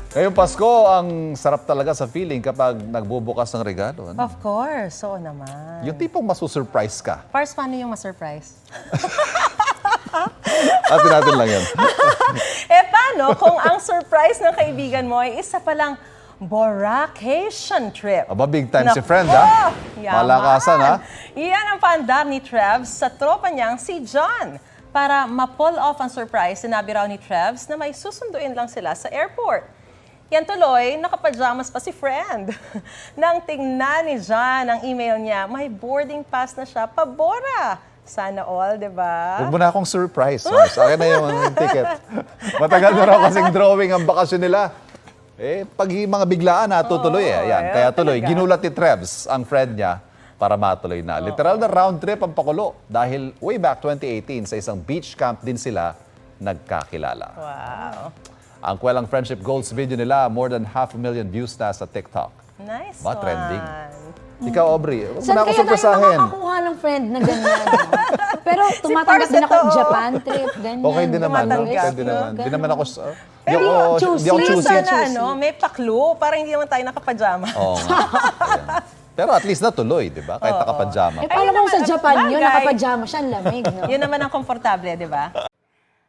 Ngayong Pasko, ang sarap talaga sa feeling kapag nagbubukas ng regalo. Ano? Of course, oo naman. Yung tipong masusurprise ka. First, paano yung ma-surprise? Atin natin lang yan. Paano kung ang surprise ng kaibigan mo ay isa palang Boracay trip? Aba, big time si Naku, friend, ha? yaman. Malakasan, ha? Yan ang paandar ni Trevs sa tropa niyang si John. Para ma-pull off ang surprise, sinabi raw ni Trevs na may susunduin lang sila sa airport. Yan tuloy, nakapajamas pa si friend. Nang tingnan ni John ang email niya, may boarding pass na siya pa Bora. Sana all, di ba? Huwag mo na akong surprise. Sa akin na yung ticket. Matagal na raw kasing drawing ang bakasyon nila. Pag yung mga biglaan, natutuloy Ayan. Kaya tuloy, talaga. ginulat ni Trebs ang friend niya para matuloy na. Literal na round trip ang pakulo dahil way back 2018 sa isang beach camp din sila nagkakilala. Wow. Ang kwelang Friendship Goals video nila, more than 500,000 views na sa TikTok. Nice Ba, one. trending. Ikaw, Aubrey, huwag mo Saan na ako kaya tayo surpresahin. makakakuha ng friend na ganyan? No? Pero tumatanggap din ako ito. Japan trip, ganyan. Okay din naman, no? Tumatanggap. Pwede naman. Hindi naman ako... Pero Hindi ako choosy. choosy. Sana may paklu para hindi naman tayo nakapajama. Oo nga. Ayan. Pero at least natuloy, di ba? Kahit nakapajama. Paano kung sa Japan yun, bagay. nakapajama siya, ang lamig, no? Yun naman ang komportable, di ba?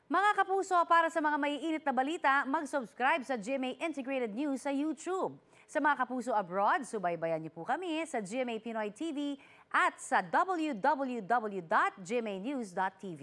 Mga kapuso, para sa mga maiinit na balita, mag-subscribe sa GMA Integrated News sa YouTube. Sa mga kapuso abroad, subaybayan niyo po kami sa GMA Pinoy TV at sa www.gmanews.tv.